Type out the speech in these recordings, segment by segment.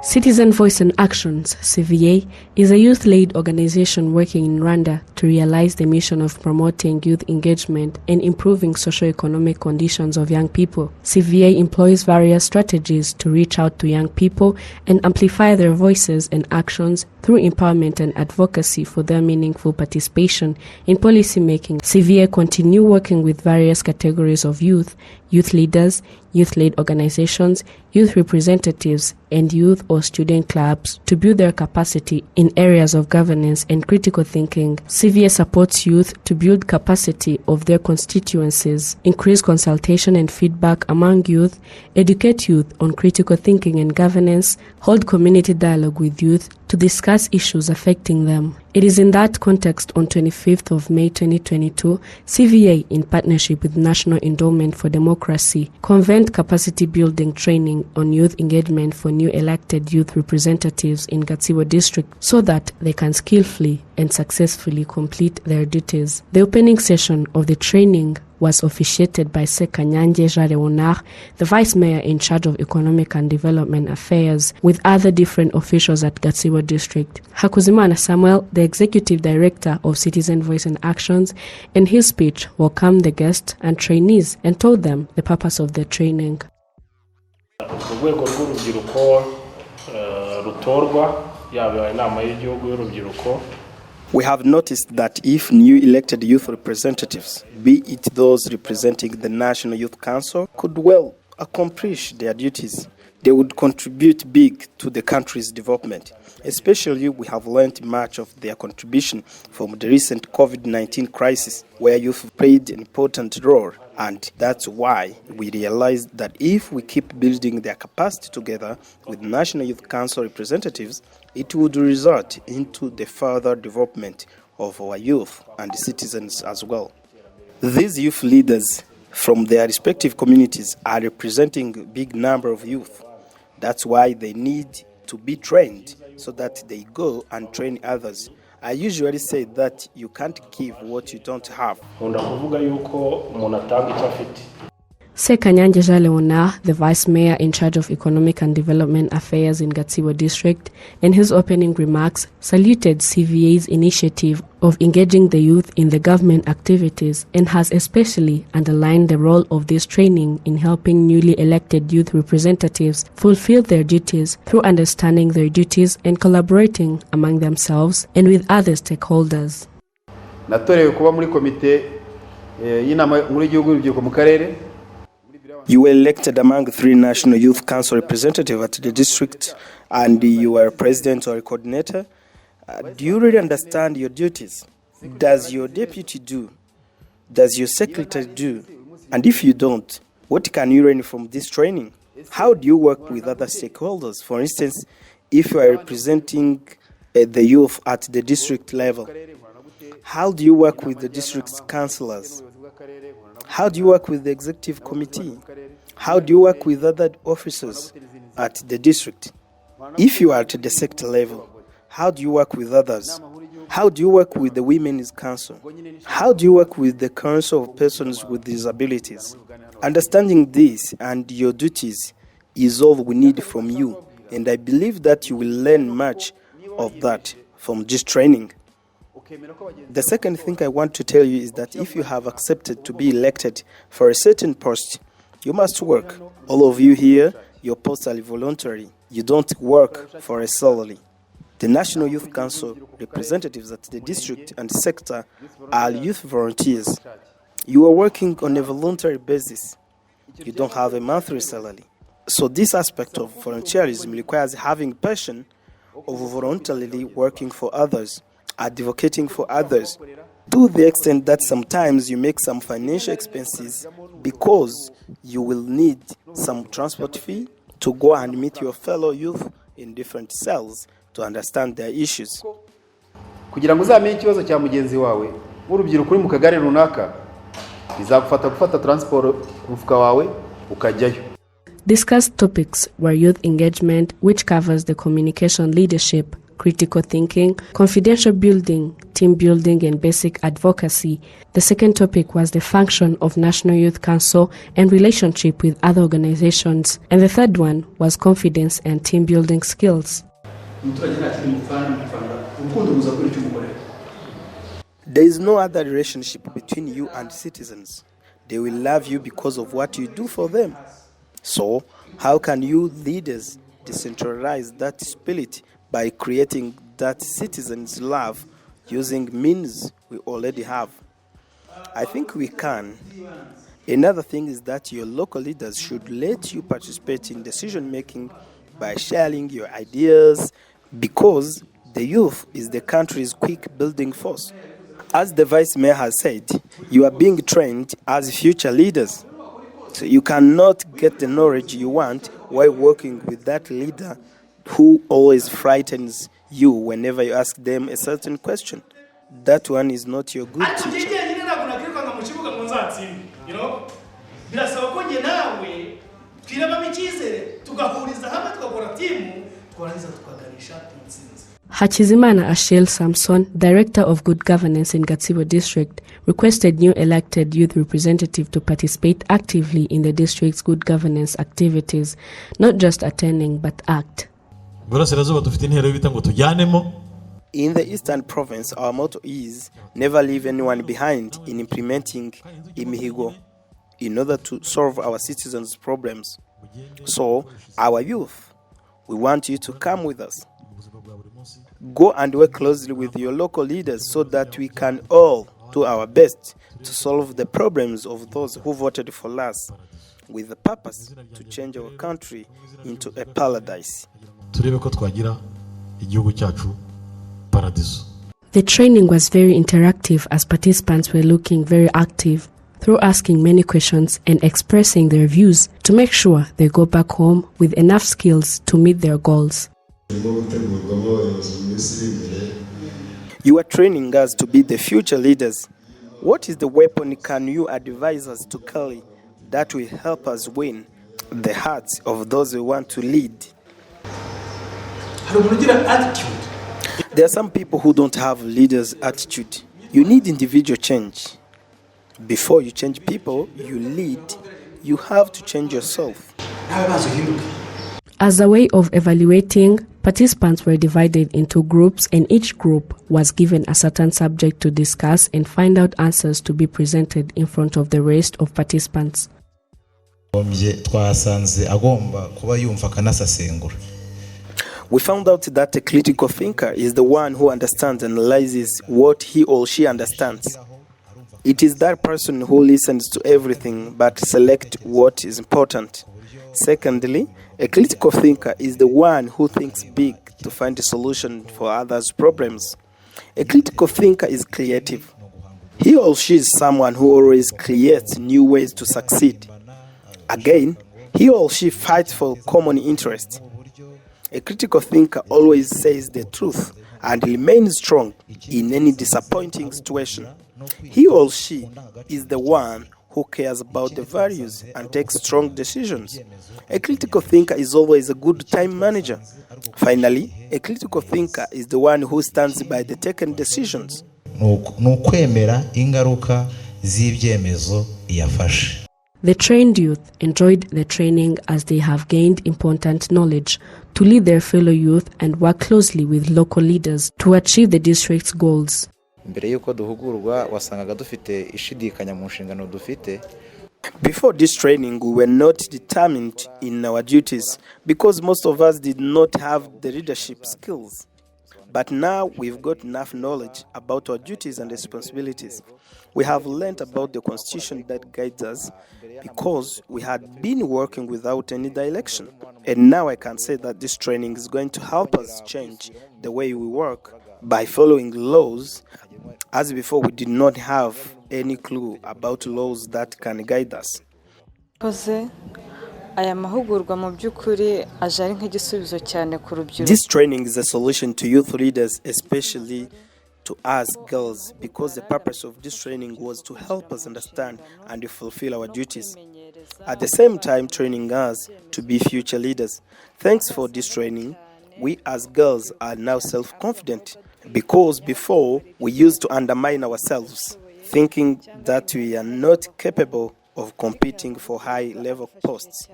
Citizen Voice and Actions, CVA, is a youth-led organization working in Rwanda to realize the mission of promoting youth engagement and improving socio-economic conditions of young people. CVA employs various strategies to reach out to young people and amplify their voices and actions through empowerment and advocacy for their meaningful participation in policy making. CVA continue working with various categories of youth leaders, youth-led organizations, youth representatives, and youth or student clubs to build their capacity in areas of governance and critical thinking. CVA supports youth to build capacity of their constituencies, increase consultation and feedback among youth, educate youth on critical thinking and governance, hold community dialogue with youth to discuss issues affecting them. It is in that context on 25th of May 2022, CVA, in partnership with National Endowment for Democracy, convened capacity building training on youth engagement for new elected youth representatives in Gatsibo district so that they can skillfully and successfully complete their duties. The opening session of the training was officiated by Sekanyanje Jare, the Vice Mayor in charge of Economic and Development Affairs, with other different officials at Gatsibo District. Hakuzimana Samuel, the Executive Director of Citizen Voice and Actions, in his speech welcomed the guests and trainees and told them the purpose of the training. We have noticed that if new elected youth representatives, be it those representing the National Youth Council, could well accomplish their duties, they would contribute big to the country's development. Especially, we have learned much of their contribution from the recent COVID-19 crisis, where youth played an important role. And that's why we realized that if we keep building their capacity together with National Youth Council representatives, it would result into the further development of our youth and citizens as well. These youth leaders from their respective communities are representing a big number of youth. That's why they need to be trained so that they go and train others. I usually say that you can't give what you don't have. Sekanyanje Jare, the Vice Mayor in charge of Economic and Development Affairs in Gatsibo District, in his opening remarks, saluted CVA's initiative of engaging the youth in the government activities and has especially underlined the role of this training in helping newly elected youth representatives fulfill their duties through understanding their duties and collaborating among themselves and with other stakeholders. You were elected among 3 National Youth Council representatives at the district, and you were a president or a coordinator. Do you really understand your duties? Does your deputy do? Does your secretary do? And if you don't, what can you learn from this training? How do you work with other stakeholders? For instance, if you are representing the youth at the district level, how do you work with the district's councillors? How do you work with the executive committee? How do you work with other officers at the district? If you are at the sector level, how do you work with others? How do you work with the Women's Council? How do you work with the Council of Persons with Disabilities? Understanding this and your duties is all we need from you, and I believe that you will learn much of that from this training. The second thing I want to tell you is that if you have accepted to be elected for a certain post, you must work. All of you here, your posts are voluntary. You don't work for a salary. The National Youth Council representatives at the district and sector are youth volunteers. You are working on a voluntary basis. You don't have a monthly salary. So this aspect of volunteerism requires having passion of voluntarily working for others, advocating for others, to the extent that sometimes you make some financial expenses because you will need some transport fee to go and meet your fellow youth in different cells to understand their issues. Kugira ngo uzamenye ikibazo cya mugenzi wawe urubyiruko uri mu kagare runaka bizagufata transport umufuka wawe ukajyayo. Discussed topics were youth engagement, which covers the communication leadership, critical thinking, confidential building, team building, and basic advocacy. The second topic was the function of National Youth Council and relationship with other organizations. And the third one was confidence and team building skills. There is no other relationship between you and citizens. They will love you because of what you do for them. So, how can you leaders decentralize that spirit by creating that citizens' love using means we already have? I think we can. Another thing is that your local leaders should let you participate in decision making by sharing your ideas, because the youth is the country's quick building force. As the Vice Mayor has said, you are being trained as future leaders. So you cannot get the knowledge you want while working with that leader who always frightens you whenever you ask them a certain question. That one is not your good teacher. Hakizimana Ashel Samson, Director of Good Governance in Gatsibo District, requested new elected youth representatives to participate actively in the district's good governance activities, not just attending but act. In the Eastern Province, our motto is never leave anyone behind in implementing imihigo in order to solve our citizens' problems. So, our youth, we want you to come with us. Go and work closely with your local leaders so that we can all do our best to solve the problems of those who voted for us, with the purpose to change our country into a paradise. The training was very interactive as participants were looking very active through asking many questions and expressing their views to make sure they go back home with enough skills to meet their goals. You are training us to be the future leaders. What is the weapon can you advise us to carry that will help us win the hearts of those who want to lead? There are some people who don't have leaders' attitude. You need individual change. Before you change people you lead, you have to change yourself. As a way of evaluating, participants were divided into groups, and each group was given a certain subject to discuss and find out answers to be presented in front of the rest of participants. We found out that a critical thinker is the one who understands and analyzes what he or she understands. It is that person who listens to everything but selects what is important. Secondly, a critical thinker is the one who thinks big to find a solution for others' problems. A critical thinker is creative. He or she is someone who always creates new ways to succeed. Again, he or she fights for common interest. A critical thinker always says the truth and remains strong in any disappointing situation. He or she is the one who cares about the values and takes strong decisions. A critical thinker is always a good time manager. Finally, a critical thinker is the one who stands by the taken decisions. The trained youth enjoyed the training as they have gained important knowledge to lead their fellow youth and work closely with local leaders to achieve the district's goals. Before this training, we were not determined in our duties because most of us did not have the leadership skills. But now we've got enough knowledge about our duties and responsibilities. We have learned about the constitution that guides us because we had been working without any direction. And now I can say that this training is going to help us change the way we work by following laws. As before, we did not have any clue about laws that can guide us. This training is a solution to youth leaders, especially to us girls, because the purpose of this training was to help us understand and fulfill our duties. At the same time, training us to be future leaders. Thanks for this training. we as girls are now self-confident, because before we used to undermine ourselves, thinking that we are not capable of competing for high-level posts.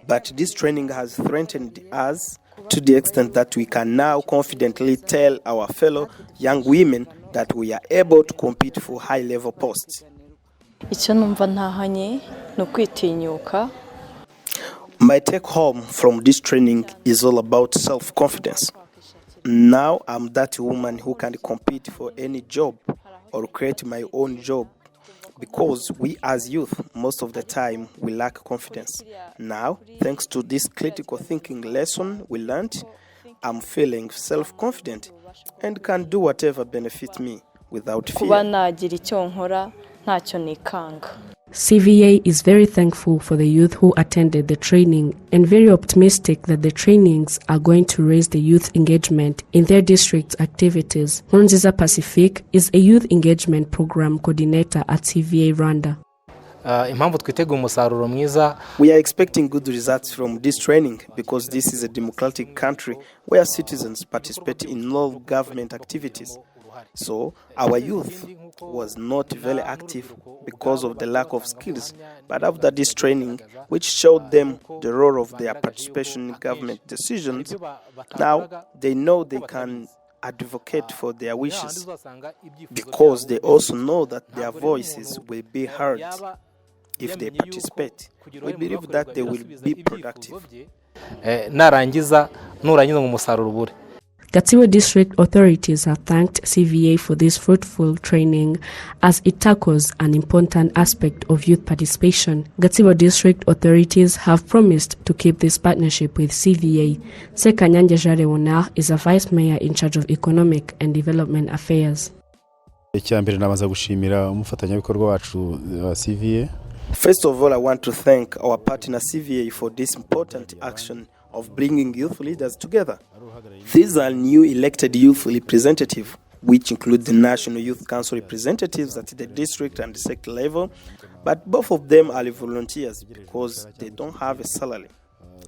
But this training has strengthened us to the extent that we can now confidently tell our fellow young women that we are able to compete for high-level posts. My take-home from this training is all about self-confidence. Now I'm that woman who can compete for any job or create my own job, because we as youth, most of the time, we lack confidence. Now, thanks to this critical thinking lesson we learned, I'm feeling self-confident and can do whatever benefits me without fear. CVA is very thankful for the youth who attended the training and very optimistic that the trainings are going to raise the youth engagement in their district's activities. Nkurunziza Pacifique is a youth engagement program coordinator at CVA Rwanda. We are expecting good results from this training because this is a democratic country where citizens participate in all government activities. So our youth was not very active because of the lack of skills, but after this training, which showed them the role of their participation in government decisions, now they know they can advocate for their wishes, because they also know that their voices will be heard if they participate. We believe that they will be productive. Gatsibo district authorities have thanked CVA for this fruitful training as it tackles an important aspect of youth participation. Gatsibo district authorities have promised to keep this partnership with CVA. Sekanyanja Jarewona is a vice mayor in charge of economic and development affairs. First of all, I want to thank our partner CVA for this important action of bringing youth leaders together. These are new elected youth representatives, which include the National Youth Council representatives at the district and the sector level, but both of them are volunteers because they don't have a salary.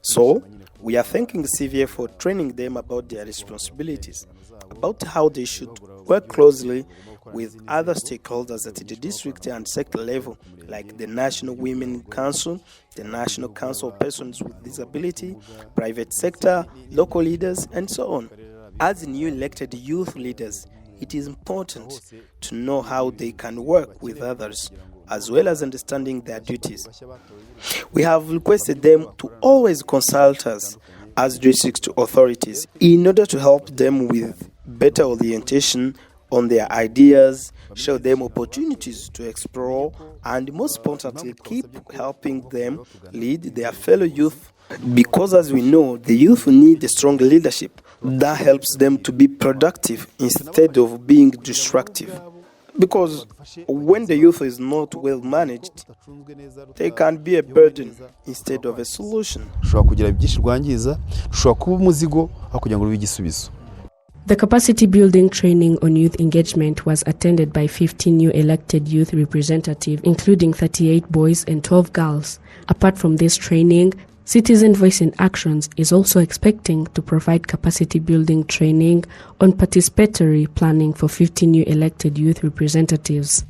So, we are thanking CVA for training them about their responsibilities, about how they should work closely with other stakeholders at the district and sector level, like the National Women Council, the National Council of Persons with Disability, private sector, local leaders, and so on. As new elected youth leaders, it is important to know how they can work with others, as well as understanding their duties. We have requested them to always consult us as district authorities in order to help them with better orientation on their ideas, show them opportunities to explore, and most importantly, keep helping them lead their fellow youth. Because as we know, the youth need a strong leadership that helps them to be productive instead of being destructive. Because when the youth is not well managed, they can be a burden instead of a solution. The capacity building training on youth engagement was attended by 15 new elected youth representatives, including 38 boys and 12 girls. Apart from this training, Citizen Voice in Actions is also expecting to provide capacity building training on participatory planning for 15 new elected youth representatives.